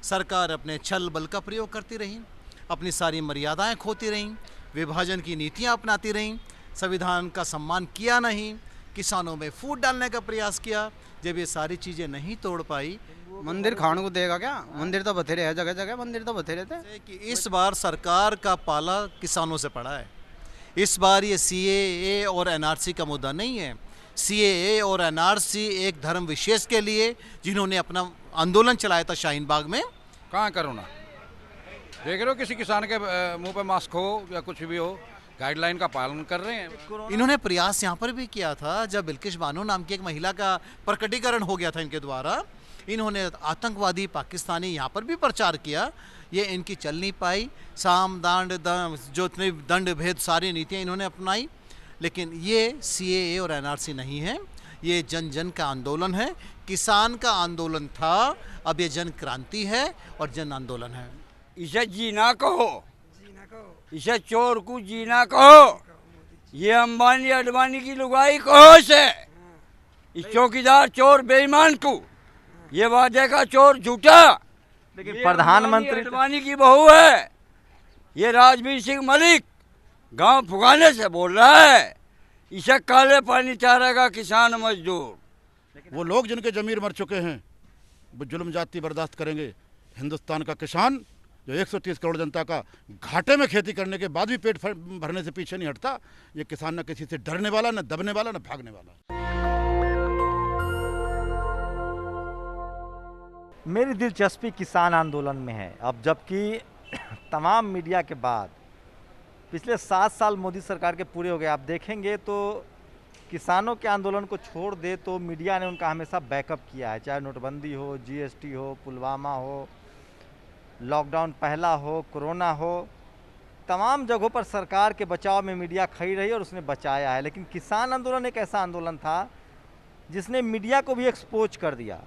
सरकार अपने छल बल का प्रयोग करती रही, अपनी सारी मर्यादाएं खोती रहीं, विभाजन की नीतियां अपनाती रहीं, संविधान का सम्मान किया नहीं, किसानों में फूट डालने का प्रयास किया। जब ये सारी चीज़ें नहीं तोड़ पाई, मंदिर खाने को देगा क्या? मंदिर तो बथेरे है, जगह जगह मंदिर तो बथेरे थे। कि इस बार सरकार का पाला किसानों से पड़ा है। इस बार ये सीएए और एनआरसी का मुद्दा नहीं है। सीएए और एनआरसी एक धर्म विशेष के लिए जिन्होंने अपना आंदोलन चलाया था शाहीन बाग में। कहाँ करोना देख रहे हो? किसी किसान के मुंह पे मास्क हो या कुछ भी हो, गाइडलाइन का पालन कर रहे हैं। इन्होंने प्रयास यहाँ पर भी किया था, जब बिल्किश बानो नाम की एक महिला का प्रकटीकरण हो गया था इनके द्वारा, इन्होंने आतंकवादी पाकिस्तानी यहाँ पर भी प्रचार किया। ये इनकी चल नहीं पाई। साम दांड जो इतने दंड भेद सारी नीतियाँ इन्होंने अपनाई, लेकिन ये सीएए और एनआरसी नहीं है। ये जन जन का आंदोलन है, किसान का आंदोलन था, अब ये जन क्रांति है और जन आंदोलन है। इसे जीना कहो, इसे चोर को जीना कहो, ये अंबानी अडवाणी की लुगाई कहो से, इस चौकीदार चोर बेईमान को, ये वादे का चोर झूठा। लेकिन प्रधानमंत्री अडवाणी की बहू है, ये राजवीर सिंह मलिक गांव फुगाने से बोल रहा है, इसे काले पानी चारेगा किसान मजदूर। वो लोग जिनके जमीर मर चुके हैं वो जुल्म जाति बर्दाश्त करेंगे। हिंदुस्तान का किसान जो 130 करोड़ जनता का घाटे में खेती करने के बाद भी पेट भरने से पीछे नहीं हटता, ये किसान न किसी से डरने वाला, न दबने वाला, न भागने वाला। मेरी दिलचस्पी किसान आंदोलन में है। अब जबकि तमाम मीडिया के बाद पिछले 7 साल मोदी सरकार के पूरे हो गए, आप देखेंगे तो किसानों के आंदोलन को छोड़ दे तो मीडिया ने उनका हमेशा बैकअप किया है, चाहे नोटबंदी हो, जीएसटी हो, पुलवामा हो, लॉकडाउन पहला हो, कोरोना हो, तमाम जगहों पर सरकार के बचाव में मीडिया खड़ी रही और उसने बचाया है। लेकिन किसान आंदोलन एक ऐसा आंदोलन था जिसने मीडिया को भी एक्सपोज कर दिया।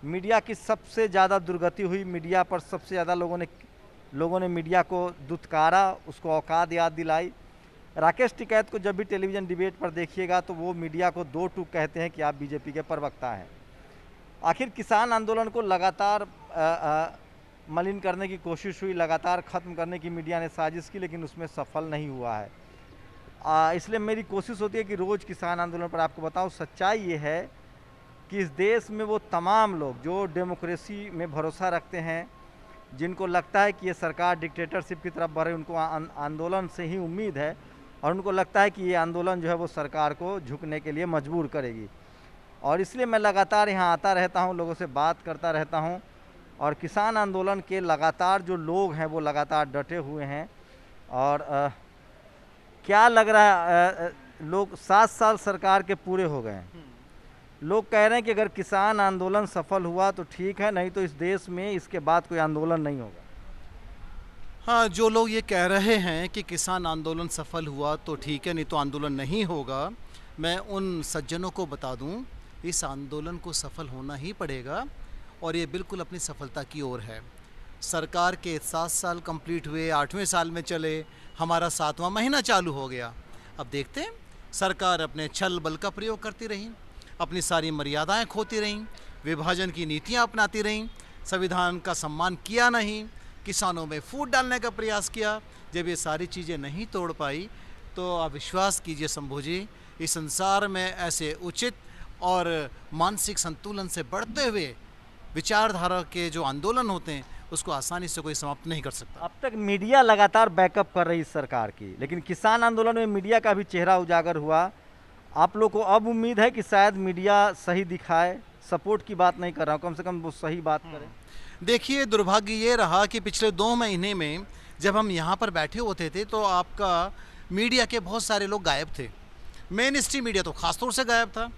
मीडिया की सबसे ज़्यादा दुर्गति हुई, मीडिया पर सबसे ज़्यादा लोगों ने मीडिया को दुत्कारा, उसको औकात याद दिलाई। राकेश टिकैत को जब भी टेलीविज़न डिबेट पर देखिएगा तो वो मीडिया को 2 टूक कहते हैं कि आप बीजेपी के प्रवक्ता हैं। आखिर किसान आंदोलन को लगातार मलिन करने की कोशिश हुई, लगातार ख़त्म करने की मीडिया ने साजिश की, लेकिन उसमें सफल नहीं हुआ है। इसलिए मेरी कोशिश होती है कि रोज़ किसान आंदोलन पर आपको बताऊं। सच्चाई ये है कि इस देश में वो तमाम लोग जो डेमोक्रेसी में भरोसा रखते हैं, जिनको लगता है कि ये सरकार डिक्टेटरशिप की तरफ बढ़ रही, उनको आंदोलन से ही उम्मीद है और उनको लगता है कि ये आंदोलन जो है वो सरकार को झुकने के लिए मजबूर करेगी। और इसलिए मैं लगातार यहाँ आता रहता हूँ, लोगों से बात करता रहता हूँ और किसान आंदोलन के लगातार जो लोग हैं वो लगातार डटे हुए हैं। और क्या लग रहा है, लोग 7 साल सरकार के पूरे हो गए हैं, लोग कह रहे हैं कि अगर किसान आंदोलन सफल हुआ तो ठीक है, नहीं तो इस देश में इसके बाद कोई आंदोलन नहीं होगा। हाँ, जो लोग ये कह रहे हैं कि किसान आंदोलन सफल हुआ तो ठीक है, नहीं तो आंदोलन नहीं होगा, मैं उन सज्जनों को बता दूं, इस आंदोलन को सफल होना ही पड़ेगा और ये बिल्कुल अपनी सफलता की ओर है। सरकार के 7 साल कंप्लीट हुए, 8वें साल में चले, हमारा 7वां महीना चालू हो गया। अब देखते हैं, सरकार अपने छल बल का प्रयोग करती रही, अपनी सारी मर्यादाएं खोती रहीं, विभाजन की नीतियां अपनाती रहीं, संविधान का सम्मान किया नहीं, किसानों में फूट डालने का प्रयास किया। जब ये सारी चीज़ें नहीं तोड़ पाई तो आप विश्वास कीजिए शंभू जी, इस संसार में ऐसे उचित और मानसिक संतुलन से बढ़ते हुए विचारधारा के जो आंदोलन होते हैं उसको आसानी से कोई समाप्त नहीं कर सकता। अब तक मीडिया लगातार बैकअप कर रही सरकार की, लेकिन किसान आंदोलन में मीडिया का भी चेहरा उजागर हुआ। आप लोग को अब उम्मीद है कि शायद मीडिया सही दिखाए, सपोर्ट की बात नहीं कर रहा हूँ, कम से कम वो सही बात करें। देखिए, दुर्भाग्य ये रहा कि पिछले 2 महीने में जब हम यहाँ पर बैठे होते थे तो आपका मीडिया के बहुत सारे लोग गायब थे। मेन स्ट्रीम मीडिया तो ख़ासतौर से गायब था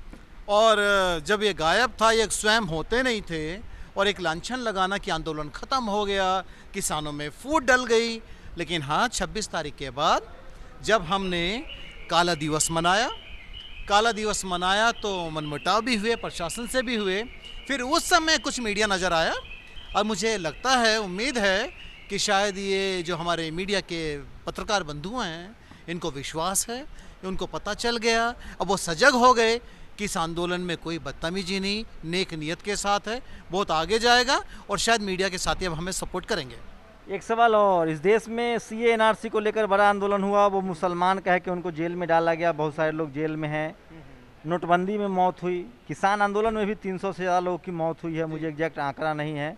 और जब ये गायब था, ये स्वयं होते नहीं थे और एक लांछन लगाना कि आंदोलन ख़त्म हो गया, किसानों में फूट डल गई। लेकिन हाँ, 26 तारीख के बाद जब हमने काला दिवस मनाया तो मनमुटाव भी हुए, प्रशासन से भी हुए। फिर उस समय कुछ मीडिया नज़र आया और मुझे लगता है, उम्मीद है कि शायद ये जो हमारे मीडिया के पत्रकार बंधु हैं, इनको विश्वास है, उनको पता चल गया, अब वो सजग हो गए कि इस आंदोलन में कोई बदतमीजी नहीं, नेक नियत के साथ है, बहुत आगे जाएगा और शायद मीडिया के साथी अब हमें सपोर्ट करेंगे। एक सवाल और, इस देश में सीए एनआरसी को लेकर बड़ा आंदोलन हुआ, वो मुसलमान कह के उनको जेल में डाला गया, बहुत सारे लोग जेल में हैं। नोटबंदी में मौत हुई, किसान आंदोलन में भी 300 से ज़्यादा लोगों की मौत हुई है, मुझे एग्जैक्ट आंकड़ा नहीं है।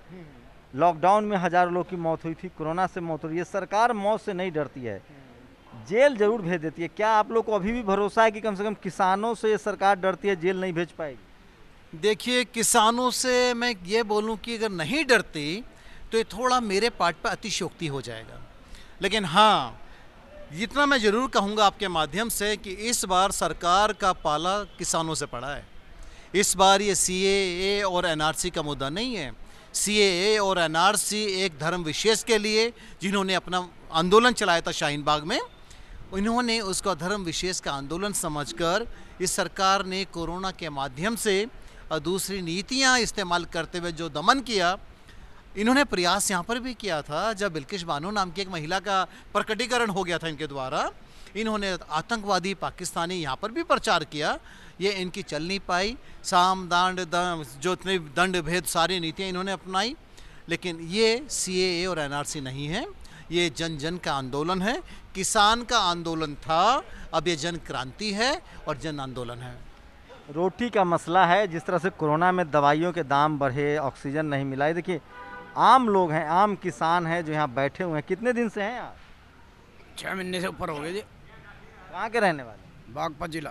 लॉकडाउन में हज़ारों लोग की मौत हुई थी, कोरोना से मौत हुई है। सरकार मौत से नहीं डरती है, जेल जरूर भेज देती है। क्या आप लोग को अभी भी भरोसा है कि कम से कम किसानों से सरकार डरती है, जेल नहीं भेज पाएगी? देखिए, किसानों से मैं ये बोलूं कि अगर नहीं डरती तो ये थोड़ा मेरे पार्ट पर अतिशयोक्ति हो जाएगा। लेकिन हाँ, इतना मैं ज़रूर कहूँगा आपके माध्यम से कि इस बार सरकार का पाला किसानों से पड़ा है। इस बार ये सीएए और एनआरसी का मुद्दा नहीं है। सीएए और एनआरसी एक धर्म विशेष के लिए जिन्होंने अपना आंदोलन चलाया था शाहीन बाग में, इन्होंने उसका धर्म विशेष का आंदोलन समझकर इस सरकार ने कोरोना के माध्यम से और दूसरी नीतियां इस्तेमाल करते हुए जो दमन किया, इन्होंने प्रयास यहाँ पर भी किया था। जब बिल्किश बानो नाम की एक महिला का प्रकटीकरण हो गया था इनके द्वारा, इन्होंने आतंकवादी पाकिस्तानी यहाँ पर भी प्रचार किया, ये इनकी चल नहीं पाई। साम दांड जो इतने दंड भेद सारी नीतियाँ इन्होंने अपनाई, लेकिन ये सीएए और एनआरसी नहीं है, ये जन जन का आंदोलन है, किसान का आंदोलन था, अब ये जन क्रांति है और जन आंदोलन है। रोटी का मसला है, जिस तरह से कोरोना में दवाइयों के दाम बढ़े, ऑक्सीजन नहीं मिला है। देखिए, आम लोग हैं, आम किसान हैं जो यहाँ बैठे हुए हैं। कितने दिन से हैं यहाँ? 6 महीने से ऊपर हो गए जी। कहाँ के रहने वाले? बागपत जिला।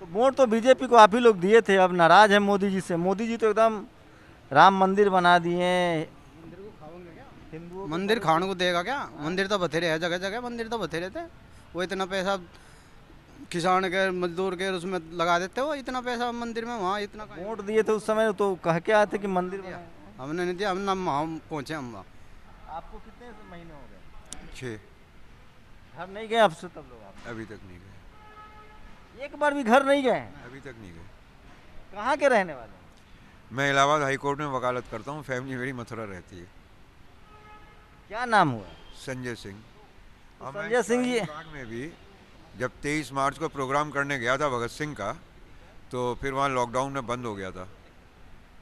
तो वोट तो बीजेपी को आप ही लोग दिए थे, अब नाराज है मोदी जी से। मोदी जी तो एकदम राम मंदिर बना दिए। हिंदुओं मंदिर खाने को देगा क्या? मंदिर तो बथेरे है, जगह जगह मंदिर तो बथेरे थे। वो इतना पैसा किसान के, मजदूर के उसमें लगा देते हो, इतना पैसा मंदिर में, वहाँ इतना वोट दिए थे उस समय तो कह के आए थे कि मंदिर बनाए। हमने नहीं दिया, हम पहुँचे हम वहाँ। आपको कितने महीने हो गए? 6। घर नहीं गए अब से तब लोग? आप अभी तक नहीं गए, एक बार भी घर नहीं गए? अभी तक नहीं गए। कहाँ के रहने वाले? मैं इलाहाबाद हाई कोर्ट में वकालत करता हूँ, फैमिली मेरी मथुरा रहती है। क्या नाम हुआ? संजय सिंह। तो और मैं संजय सिंह जी- शाहीन बाग में भी जब 23 मार्च को प्रोग्राम करने गया था भगत सिंह का, तो फिर वहाँ लॉकडाउन में बंद हो गया था।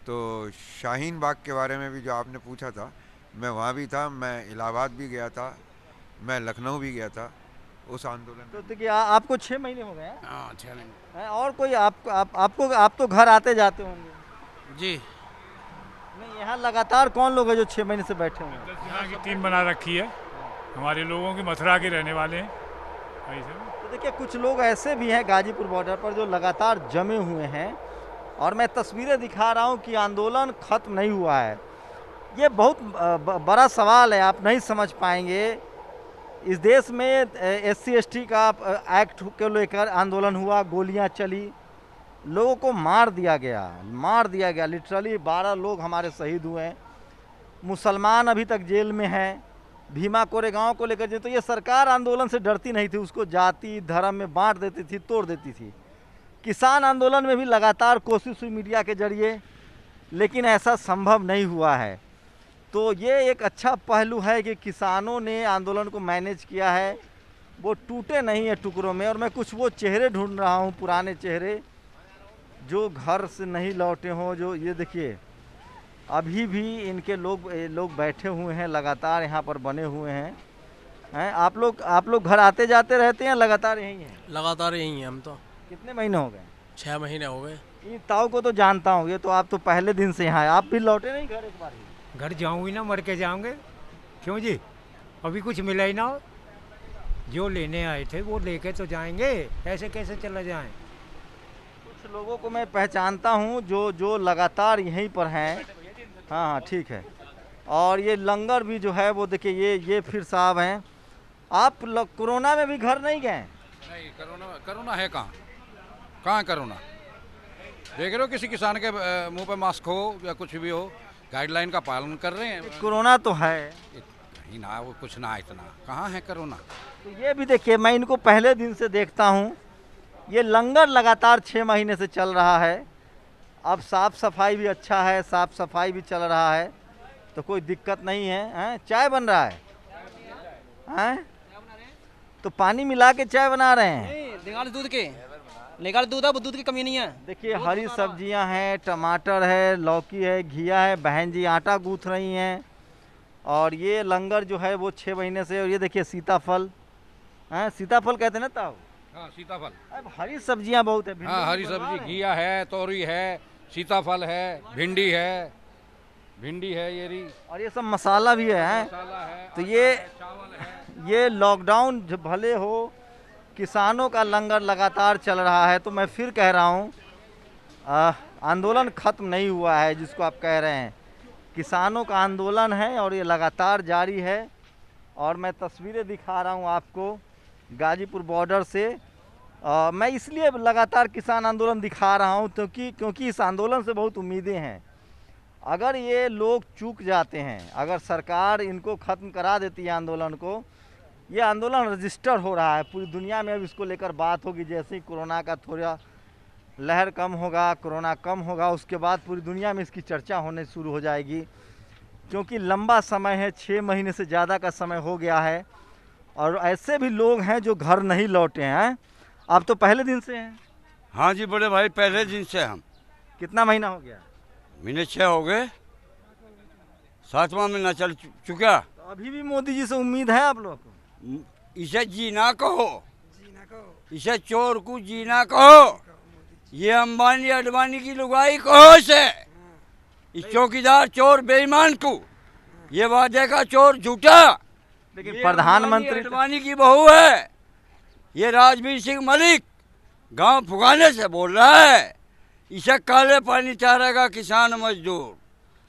तो शाहीन बाग के बारे में भी जो आपने पूछा था, मैं वहाँ भी था, मैं इलाहाबाद भी गया था, मैं लखनऊ भी गया था उस आंदोलन तो में। देखिए, आपको 6 महीने हो गए हैं? हाँ 6 महीने हैं? और कोई आप तो घर आते जाते होंगे? जी। नहीं, यहाँ लगातार कौन लोग हैं जो 6 महीने से बैठे हुए हैं? यहाँ की टीम बना रखी है, हमारे लोगों की मथुरा के रहने वाले हैं। ऐसे तो देखिए, कुछ लोग ऐसे भी हैं गाजीपुर बॉर्डर पर जो लगातार जमे हुए हैं, और मैं तस्वीरें दिखा रहा हूँ कि आंदोलन खत्म नहीं हुआ है। ये बहुत बड़ा सवाल है, आप नहीं समझ पाएंगे। इस देश में SC/ST का एक्ट को लेकर आंदोलन हुआ, गोलियां चली, लोगों को मार दिया गया लिटरली। 12 लोग हमारे शहीद हुए हैं। मुसलमान अभी तक जेल में हैं। भीमा कोरेगांव को लेकर तो ये सरकार आंदोलन से डरती नहीं थी, उसको जाति धर्म में बांट देती थी, तोड़ देती थी। किसान आंदोलन में भी लगातार कोशिश हुई मीडिया के जरिए, लेकिन ऐसा संभव नहीं हुआ है। तो ये एक अच्छा पहलू है कि किसानों ने आंदोलन को मैनेज किया है, वो टूटे नहीं है टुकड़ों में। और मैं कुछ वो चेहरे ढूंढ रहा हूँ, पुराने चेहरे जो घर से नहीं लौटे हों, जो ये देखिए अभी भी इनके लोग बैठे हुए हैं, लगातार यहाँ पर बने हुए हैं। आप लोग घर आते जाते रहते हैं, लगातार यहीं हैं? लगातार यहीं हैं हम तो। कितने महीने हो गए? 6 महीने हो गए। ये ताऊ को तो जानता हूँ, ये तो आप तो पहले दिन से यहाँ है। आप भी लौटे नहीं घर एक बार ही? घर जाऊंगी ना, मर के जाओगे। क्यों जी? अभी कुछ मिला ही ना हो। जो लेने आए थे वो लेके तो जाएंगे, ऐसे कैसे चला जाएं? कुछ लोगों को मैं पहचानता हूँ जो लगातार यहीं पर हैं। हाँ, ठीक है। और ये लंगर भी जो है वो देखिए, ये फिर साहब हैं। आप कोरोना में भी घर नहीं गए? नहीं, कोरोना है कहाँ कोरोना? देख रहे हो किसी किसान के मुंह पे मास्क हो या कुछ भी हो, गाइडलाइन का पालन कर रहे हैं। कोरोना तो है कहीं ना, वो कुछ ना, इतना कहाँ है कोरोना। तो ये भी देखिए, मैं इनको पहले दिन से देखता हूँ। ये लंगर लगातार 6 महीने से चल रहा है। अब साफ़ सफाई भी अच्छा है, साफ़ सफाई भी चल रहा है, तो कोई दिक्कत नहीं है। हैं? चाय बन रहा है? हैं? तो पानी मिला के चाय बना रहे हैं? दिगाल दूध के निकाल दूध है, दूध की कमी नहीं है। देखिए हरी सब्जियां हैं, टमाटर है, लौकी है, घिया है, बहन जी आटा गूंथ रही हैं। और ये लंगर जो है वो 6 महीने से। और ये देखिए सीताफल हैं, सीताफल कहते हैं ना ताऊ? हाँ सीताफल। अब हरी सब्जियां बहुत है। भिंडी हाँ हरी भी बनवा सब्जी, रहे हैं। घिया है, तोरी है, सीताफल है, भिंडी है, ये रही, और ये सब मसाला भी है। मसाला है, तो आटा ये है, चावल है। ये लॉकडाउन जो भले हो, किसानों का लंगर लगातार चल रहा है। तो मैं फिर कह रहा हूँ आंदोलन खत्म नहीं हुआ है जिसको आप कह रहे हैं। किसानों का आंदोलन है और ये लगातार जारी है। और मैं तस्वीरें दिखा रहा हूँ आपको गाजीपुर बॉर्डर से। मैं इसलिए लगातार किसान आंदोलन दिखा रहा हूँ क्योंकि इस आंदोलन से बहुत उम्मीदें हैं। अगर ये लोग चूक जाते हैं, अगर सरकार इनको ख़त्म करा देती है आंदोलन को, ये आंदोलन रजिस्टर हो रहा है पूरी दुनिया में। अब इसको लेकर बात होगी जैसे ही कोरोना का थोड़ा लहर कम होगा, कोरोना कम होगा, उसके बाद पूरी दुनिया में इसकी चर्चा होने शुरू हो जाएगी। क्योंकि लंबा समय है, 6 महीने से ज़्यादा का समय हो गया है। और ऐसे भी लोग हैं जो घर नहीं लौटे हैं। आप तो पहले दिन से हैं? हाँ जी बड़े भाई, पहले दिन से हम। कितना महीना हो गया? महीने 6 हो गए, 7वां महीना चल चुका। तो अभी भी मोदी जी से उम्मीद है आप लोग को? इसे जीना कहो, इसे चोर को जीना कहो। ये अंबानी अडवाणी की लुगाई कहो से, इस चौकीदार चोर बेईमान को, ये वादे का चोर झूठा। लेकिन प्रधानमंत्री अडवाणी की बहू है, ये राजवीर सिंह मलिक गांव फुगाने से बोल रहा है। इसे काले पानी चारेगा किसान मजदूर।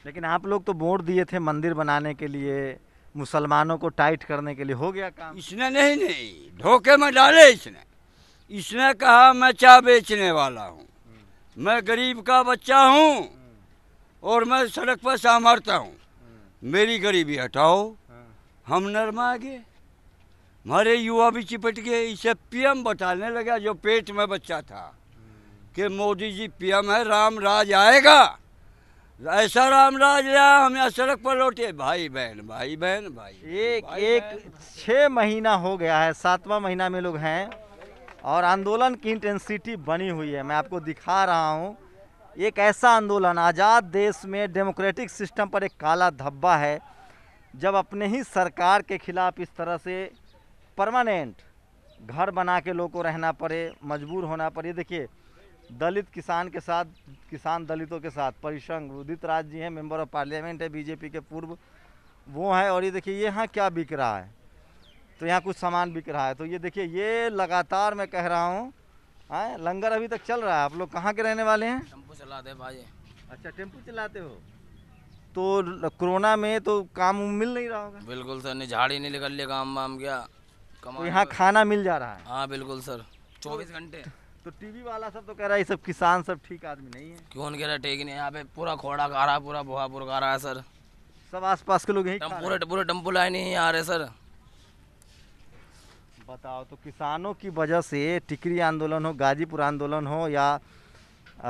लेकिन आप लोग तो वोट दिए थे मंदिर बनाने के लिए, मुसलमानों को टाइट करने के लिए। हो गया काम? इसने नहीं धोखे में डाले। इसने कहा मैं चाय बेचने वाला हूँ, मैं गरीब का बच्चा हूँ और मैं सड़क पर सामर्थ्य हूँ, मेरी गरीबी हटाओ। हम नरमा गए, हमारे युवा भी चिपट गए। इसे पीएम बताने लगा जो पेट में बच्चा था कि मोदी जी पीएम है, राम राज आएगा। ऐसा राम राज रहा, हम यहाँ सड़क पर लौटे। भाई बहन भाई बहन भाई एक 6 महीना हो गया है, 7वां महीना में लोग हैं और आंदोलन की इंटेंसिटी बनी हुई है। मैं आपको दिखा रहा हूँ एक ऐसा आंदोलन, आज़ाद देश में डेमोक्रेटिक सिस्टम पर एक काला धब्बा है जब अपने ही सरकार के खिलाफ इस तरह से परमानेंट घर बना के लोगों को रहना पड़े, मजबूर होना पड़े। देखिए दलित किसान के साथ, किसान दलितों के साथ परिसंघ उदित राज जी हैं, मेंबर ऑफ पार्लियामेंट है बीजेपी के पूर्व, वो है। और ये देखिए ये यहाँ क्या बिक रहा है, तो यहाँ कुछ सामान बिक रहा है। तो ये देखिए ये लगातार मैं कह रहा हूँ लंगर अभी तक चल रहा है। आप लोग कहाँ के रहने वाले हैं? टेम्पो चलाते हैं भाई। अच्छा टेम्पो चलाते हो, तो कोरोना में तो काम मिल नहीं रहा होगा? बिल्कुल सर, नहीं झाड़ी नहीं निकल लिया, काम वाम गया। तो यहाँ खाना मिल जा रहा है? हाँ बिल्कुल सर, 24 घंटे। तो टीवी वाला सब तो कह रहा है ये सब किसान सब ठीक आदमी नहीं है। कौन कह रहा है ठीक नहीं? यहाँ पे पूरा खोड़ा खा रहा है, पूरा भुहापुर खा रहा है सर। सब आसपास के लोग यही खा रहे हैं। पूरे टेम्पो लाइन ही आ रहे सर। बताओ, तो किसानों की वजह से टिकरी आंदोलन हो, गाजीपुर आंदोलन हो या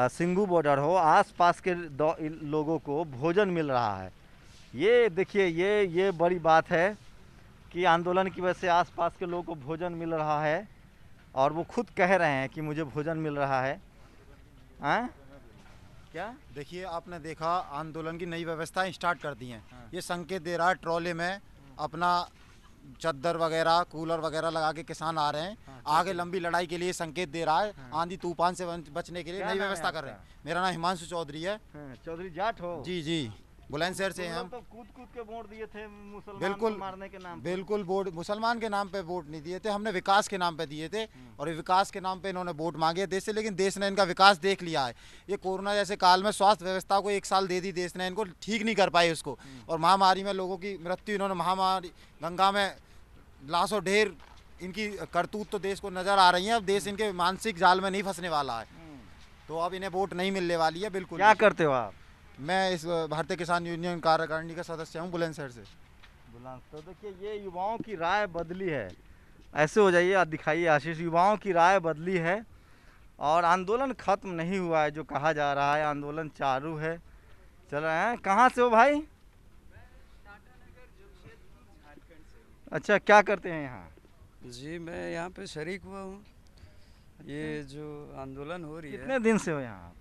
सिंगू बॉर्डर हो, आसपास के लोगों को भोजन मिल रहा है। ये देखिए ये बड़ी बात है कि आंदोलन की वजह से आसपास के लोगों को भोजन मिल रहा है और वो खुद कह रहे हैं कि मुझे भोजन मिल रहा है। क्या देखिए आपने देखा आंदोलन की नई व्यवस्थाएं स्टार्ट कर दी हैं। ये संकेत दे रहा है ट्रॉले में अपना चद्दर वगैरह कूलर वगैरह लगा के किसान आ रहे हैं। आगे लंबी लड़ाई के लिए संकेत दे रहा है। आंधी तूफान से बचने के लिए नई व्यवस्था कर रहे हैं। मेरा नाम हिमांशु चौधरी है। चौधरी जाट हो? जी जी, बुलंदशहर से हैं हम। तो कूद के वोट दिए थे मुसलमान बिल्कुल को मारने के नाम पे। बिल्कुल वोट मुसलमान के नाम पे वोट नहीं दिए थे, हमने विकास के नाम पे दिए थे। और ये विकास के नाम पे इन्होंने वोट मांगे देश से, लेकिन देश ने इनका विकास देख लिया है। ये कोरोना जैसे काल में स्वास्थ्य व्यवस्था को 1 साल दे दी देश ने, इनको ठीक नहीं कर पाए उसको। और महामारी में लोगों की मृत्यु, इन्होंने महामारी गंगा में लाशों ढेर, इनकी करतूत तो देश को नजर आ रही है। अब देश इनके मानसिक जाल में नहीं फंसने वाला है, तो अब इन्हें वोट नहीं मिलने वाली है। बिल्कुल। क्या करते हो आप? मैं इस भारतीय किसान यूनियन कार्यकारिणी का सदस्य हूँ बुलंदशहर से। तो देखिए ये युवाओं की राय बदली है। ऐसे हो जाइए, दिखाइए आशीष, युवाओं की राय बदली है और आंदोलन खत्म नहीं हुआ है जो कहा जा रहा है। आंदोलन चालू है, चल रहे हैं। कहाँ से हो भाई? अच्छा, क्या करते हैं यहाँ? जी मैं यहाँ पे शरीक हुआ हूँ। ये जो आंदोलन हो रही है, कितने दिन से हो यहाँ?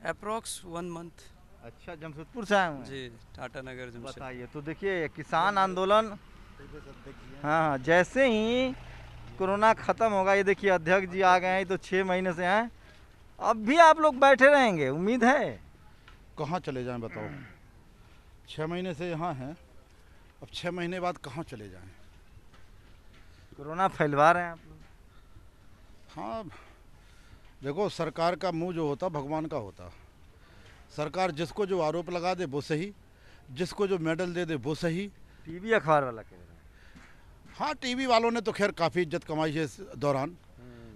Approx 1 month. अच्छा, जमशेदपुर से आए हुए हैं? जी, टाटा नगर जमशेदपुर। बताइए, तो देखिए किसान आंदोलन, हाँ, जैसे ही कोरोना ख़त्म होगा, ये देखिए अध्यक्ष जी आ गए हैं, तो 6 महीने से हैं, अब भी आप लोग बैठे रहेंगे, उम्मीद है? कहाँ चले जाएं बताओ? 6 महीने से यहाँ हैं, अब 6 महीने बाद कहाँ चले जाएं? कोरोना फैलवा रहे हैं आप लोग। हाँ, देखो, सरकार का मुंह जो होता भगवान का होता। सरकार जिसको जो आरोप लगा दे वो सही, जिसको जो मेडल दे दे वो सही। टीवी अखबार वाला कह रहा है। हाँ, टीवी वालों ने तो खैर काफ़ी इज्जत कमाई है इस दौरान,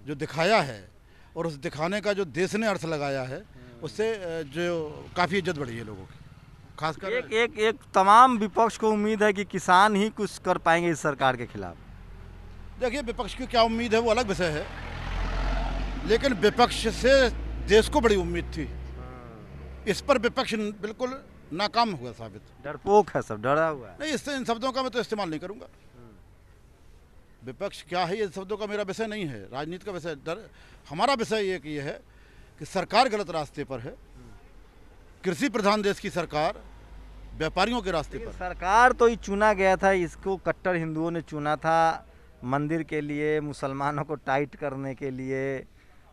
जो दिखाया है, और उस दिखाने का जो देश ने अर्थ लगाया है, उससे जो काफ़ी इज्जत बढ़ी है लोगों की, खासकर एक तमाम विपक्ष को उम्मीद है कि किसान ही कुछ कर पाएंगे इस सरकार के खिलाफ। देखिए, विपक्ष की क्या उम्मीद है वो अलग विषय है, लेकिन विपक्ष से देश को बड़ी उम्मीद थी। इस पर विपक्ष बिल्कुल नाकाम हुआ साबित। डरपोक है, सब डरा हुआ है। नहीं, इससे इन शब्दों का मैं तो इस्तेमाल नहीं करूंगा। विपक्ष क्या है, ये शब्दों का मेरा विषय नहीं है, राजनीति का विषय। हमारा विषय एक ये है कि सरकार गलत रास्ते पर है, कृषि प्रधान देश की सरकार व्यापारियों के रास्ते पर। सरकार तो ये चुना गया था, इसको कट्टर हिंदुओं ने चुना था, मंदिर के लिए, मुसलमानों को टाइट करने के लिए,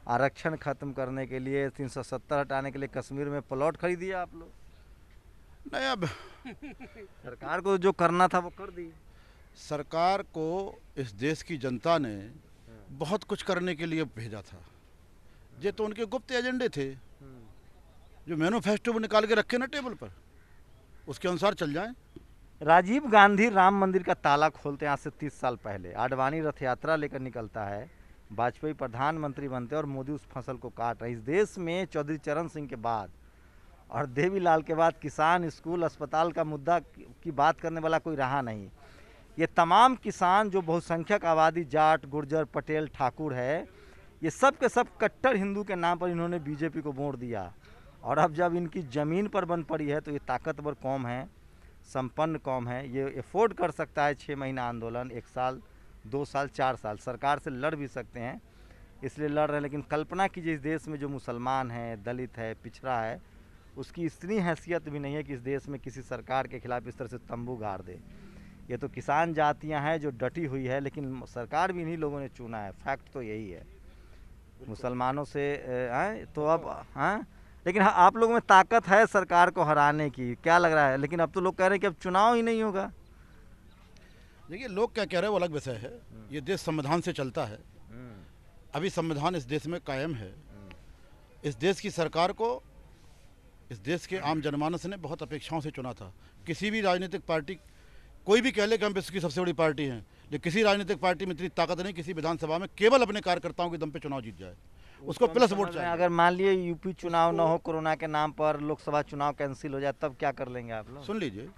आरक्षण खत्म करने के लिए, 370 हटाने के लिए कश्मीर में प्लॉट खरीद दिया आप लोग। नहीं, अब सरकार को जो करना था वो कर दी। सरकार को इस देश की जनता ने बहुत कुछ करने के लिए भेजा था। ये तो उनके गुप्त एजेंडे थे, जो मैनिफेस्टो वो निकाल के रखे ना टेबल पर, उसके अनुसार चल जाएं। राजीव गांधी राम मंदिर का ताला खोलते हैं आज से 30 साल पहले। आडवाणी रथ यात्रा लेकर निकलता है, वाजपेयी प्रधानमंत्री बनते हैं और मोदी उस फसल को काट रहे हैं। इस देश में चौधरी चरण सिंह के बाद और देवीलाल के बाद किसान, स्कूल, अस्पताल का मुद्दा की बात करने वाला कोई रहा नहीं। ये तमाम किसान जो बहुसंख्यक आबादी जाट, गुर्जर, पटेल, ठाकुर है, ये सब के सब कट्टर हिंदू के नाम पर इन्होंने बीजेपी को वोट दिया। और अब जब इनकी ज़मीन पर बन पड़ी है तो ये ताकतवर कौम है, संपन्न कौम है, ये अफोर्ड कर सकता है 6 महीना आंदोलन, 1 साल, 2 साल, 4 साल। सरकार से लड़ भी सकते हैं, इसलिए लड़ रहे हैं। लेकिन कल्पना कीजिए, इस देश में जो मुसलमान है, दलित है, पिछड़ा है, उसकी इतनी हैसियत भी नहीं है कि इस देश में किसी सरकार के खिलाफ इस तरह से तंबू गाड़ दे। ये तो किसान जातियां हैं जो डटी हुई है, लेकिन सरकार भी इन्हीं लोगों ने चुना है। फैक्ट तो यही है। मुसलमानों से तो अब लेकिन आप लोगों में ताकत है सरकार को हराने की, क्या लग रहा है? लेकिन अब तो लोग कह रहे हैं कि अब चुनाव ही नहीं होगा। देखिए, लोग क्या कह रहे हैं वो अलग विषय है। ये देश संविधान से चलता है, अभी संविधान इस देश में कायम है। इस देश की सरकार को इस देश के आम जनमानस ने बहुत अपेक्षाओं से चुना था। किसी भी राजनीतिक पार्टी, कोई भी कह ले कि हम विश्व की सबसे बड़ी पार्टी हैं, लेकिन किसी राजनीतिक पार्टी में इतनी ताकत नहीं किसी विधानसभा में केवल अपने कार्यकर्ताओं के दम पे चुनाव जीत जाए। उसको प्लस वोट चाहिए। अगर मान लिए यूपी चुनाव न हो, कोरोना के नाम पर लोकसभा चुनाव कैंसिल हो जाए, तब क्या कर लेंगे आप लोग? सुन लीजिए,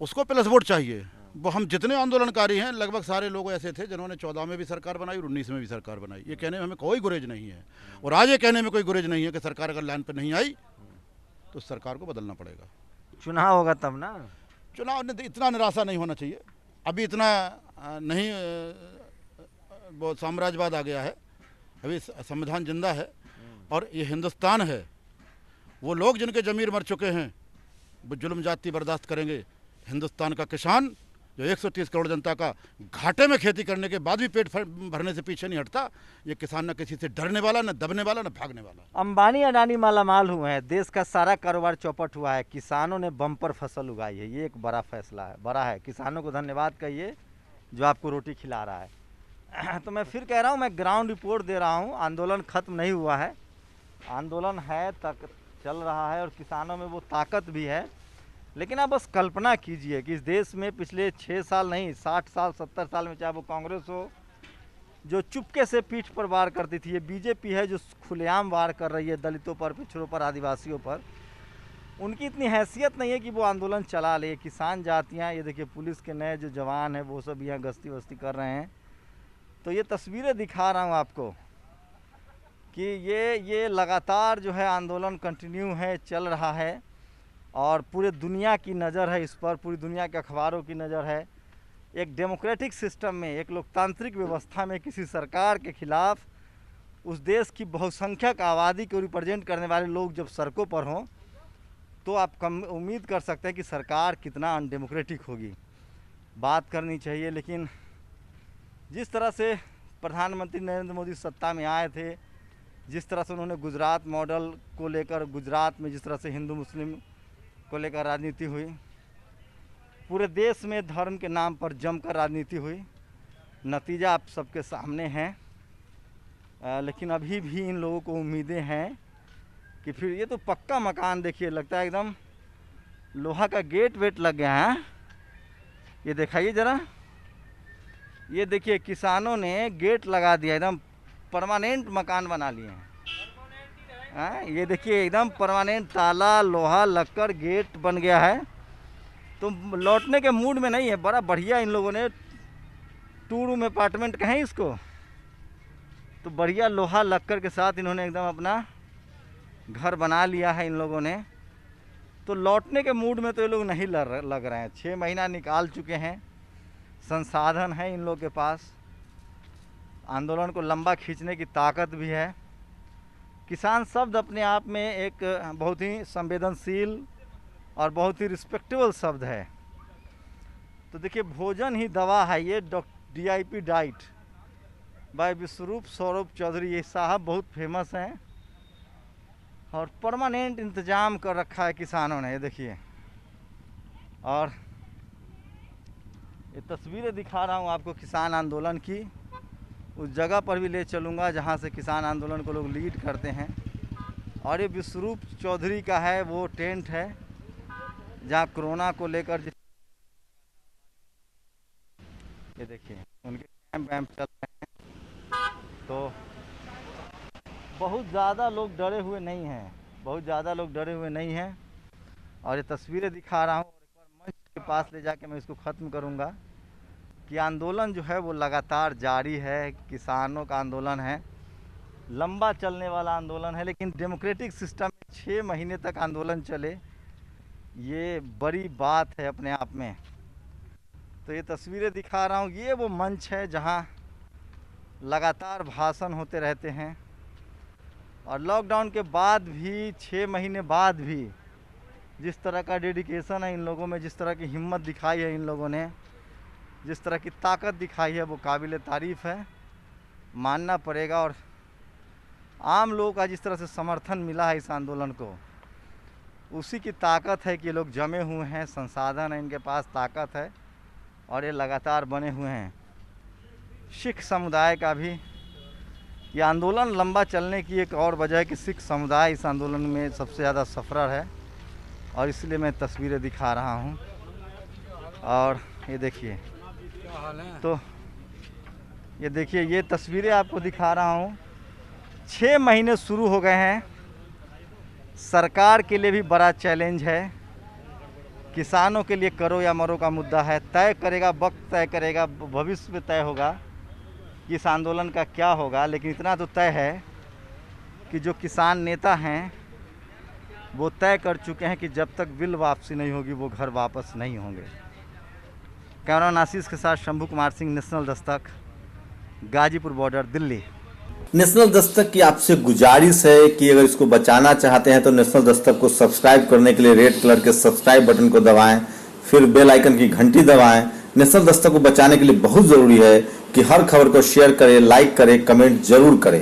उसको प्लस वोट चाहिए। वो हम जितने आंदोलनकारी हैं लगभग सारे लोग ऐसे थे जिन्होंने 14 में भी सरकार बनाई और 19 में भी सरकार बनाई। ये कहने में हमें कोई गुरेज नहीं है, और आज ये कहने में कोई गुरेज नहीं है कि सरकार अगर लाइन पर नहीं आई तो सरकार को बदलना पड़ेगा। चुनाव होगा तब ना। चुनाव ने इतना निराशा नहीं होना चाहिए, अभी इतना नहीं, वो साम्राज्यवाद आ गया है, अभी संविधान जिंदा है और ये हिंदुस्तान है। वो लोग जिनके ज़मीर मर चुके हैं वो जुल्म जाति बर्दाश्त करेंगे। हिंदुस्तान का किसान जो 130 करोड़ जनता का घाटे में खेती करने के बाद भी पेट भरने से पीछे नहीं हटता, ये किसान न किसी से डरने वाला, न दबने वाला, न भागने वाला। अंबानी अडानी मालामाल हुए हैं, देश का सारा कारोबार चौपट हुआ है, किसानों ने बम्पर फसल उगाई है। ये एक बड़ा फैसला है, बड़ा है। किसानों को धन्यवाद कहिए जो आपको रोटी खिला रहा है। तो मैं फिर कह रहा हूँ, मैं ग्राउंड रिपोर्ट दे रहा हूँ। आंदोलन ख़त्म नहीं हुआ है, आंदोलन है, तक चल रहा है और किसानों में वो ताकत भी है। लेकिन आप बस कल्पना कीजिए कि इस देश में पिछले 6 साल नहीं, 60 साल, 70 साल में, चाहे वो कांग्रेस हो जो चुपके से पीठ पर वार करती थी, ये बीजेपी है जो खुलेआम वार कर रही है दलितों पर, पिछड़ों पर, आदिवासियों पर। उनकी इतनी हैसियत नहीं है कि वो आंदोलन चला ले। किसान जातियाँ, ये देखिए पुलिस के नए जो जवान हैं वो सब यहाँ गश्ती वस्ती कर रहे हैं। तो ये तस्वीरें दिखा रहा हूँ आपको कि ये लगातार जो है आंदोलन कंटिन्यू है, चल रहा है और पूरे दुनिया की नज़र है इस पर, पूरी दुनिया के अखबारों की नज़र है। एक डेमोक्रेटिक सिस्टम में, एक लोकतांत्रिक व्यवस्था में किसी सरकार के खिलाफ उस देश की बहुसंख्यक आबादी को रिप्रेजेंट करने वाले लोग जब सड़कों पर हों तो आप कम उम्मीद कर सकते हैं कि सरकार कितना अनडेमोक्रेटिक होगी। बात करनी चाहिए, लेकिन जिस तरह से प्रधानमंत्री नरेंद्र मोदी सत्ता में आए थे, जिस तरह से उन्होंने गुजरात मॉडल को लेकर, गुजरात में जिस तरह से हिंदू मुस्लिम को लेकर राजनीति हुई, पूरे देश में धर्म के नाम पर जमकर राजनीति हुई, नतीजा आप सबके सामने है। लेकिन अभी भी इन लोगों को उम्मीदें हैं कि फिर ये तो पक्का मकान देखिए, लगता है एकदम लोहा का गेट वेट लग गया है। ये दिखाइए ज़रा, ये देखिए किसानों ने गेट लगा दिया, एकदम परमानेंट मकान बना लिए हैं। ये देखिए एकदम परमानेंट ताला लोहा लगकर गेट बन गया है। तो लौटने के मूड में नहीं है, बड़ा बढ़िया इन लोगों ने 2 रूम अपार्टमेंट कहें इसको, तो बढ़िया लोहा लक्कर के साथ इन्होंने एकदम अपना घर बना लिया है इन लोगों ने। तो लौटने के मूड में तो ये लोग नहीं लग रहे हैं। 6 महीना निकाल चुके हैं, संसाधन है इन लोग के पास, आंदोलन को लंबा खींचने की ताकत भी है। किसान शब्द अपने आप में एक बहुत ही संवेदनशील और बहुत ही रिस्पेक्टेबल शब्द है। तो देखिए भोजन ही दवा है, ये DIP डाइट बाय विश्वरूप सौरभ चौधरी, ये साहब बहुत फेमस हैं और परमानेंट इंतजाम कर रखा है किसानों ने। ये देखिए, और ये तस्वीरें दिखा रहा हूँ आपको किसान आंदोलन की। उस जगह पर भी ले चलूँगा जहाँ से किसान आंदोलन को लोग लीड करते हैं। और ये विश्वरूप चौधरी का है वो टेंट है जहाँ कोरोना को लेकर, ये देखिए उनके कैंप वैम्प चल रहे हैं। तो बहुत ज़्यादा लोग डरे हुए नहीं हैं, बहुत ज़्यादा लोग डरे हुए नहीं हैं। और ये तस्वीरें दिखा रहा हूँ, और एक बार मंच के पास ले जाके मैं इसको ख़त्म करूँगा कि आंदोलन जो है वो लगातार जारी है। किसानों का आंदोलन है, लंबा चलने वाला आंदोलन है, लेकिन डेमोक्रेटिक सिस्टम में 6 महीने तक आंदोलन चले, ये बड़ी बात है अपने आप में। तो ये तस्वीरें दिखा रहा हूँ, ये वो मंच है जहाँ लगातार भाषण होते रहते हैं। और लॉकडाउन के बाद भी 6 महीने बाद भी जिस तरह का डेडिकेशन है इन लोगों में, जिस तरह की हिम्मत दिखाई है इन लोगों ने, जिस तरह की ताकत दिखाई है, वो काबिल तारीफ़ है, मानना पड़ेगा। और आम लोगों का जिस तरह से समर्थन मिला है इस आंदोलन को, उसी की ताकत है कि ये लोग जमे हुए हैं, संसाधन है इनके पास, ताकत है, और ये लगातार बने हुए हैं। सिख समुदाय का भी ये आंदोलन लंबा चलने की एक और वजह है कि सिख समुदाय इस आंदोलन में सबसे ज़्यादा सफ़रर है, और इसलिए मैं तस्वीरें दिखा रहा हूँ। और ये देखिए, तो ये देखिए ये तस्वीरें आपको दिखा रहा हूँ। 6 महीने शुरू हो गए हैं, सरकार के लिए भी बड़ा चैलेंज है, किसानों के लिए करो या मरो का मुद्दा है। तय करेगा वक्त, तय करेगा, भविष्य में तय होगा कि इस आंदोलन का क्या होगा। लेकिन इतना तो तय है कि जो किसान नेता हैं वो तय कर चुके हैं कि जब तक बिल वापसी नहीं होगी वो घर वापस नहीं होंगे। कैमरामैन आशीष के साथ Shambhu Kumar Singh, national Dastak, Ghazipur border, Delhi. National Dastak की आपसे गुजारिश है कि अगर इसको बचाना चाहते हैं तो नेशनल दस्तक को सब्सक्राइब करने के लिए रेड कलर के सब्सक्राइब बटन को दबाएं, फिर बेल आइकन की घंटी दबाएं। नेशनल दस्तक को बचाने के लिए बहुत जरूरी है कि हर खबर को शेयर करें, लाइक करें, कमेंट जरूर करें।